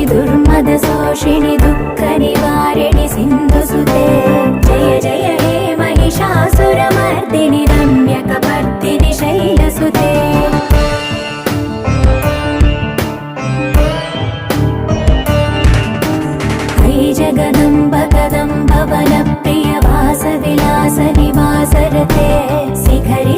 दुर्मदशोषिणि दुःखनिवारिणि सिन्धुसुते जय जय हे महिषासुरमर्दिनि रम्यकपर्दिनि शैलसुते अयि जगदम्ब कदम्ब वनप्रिय वासविलास निवासरते शिखरि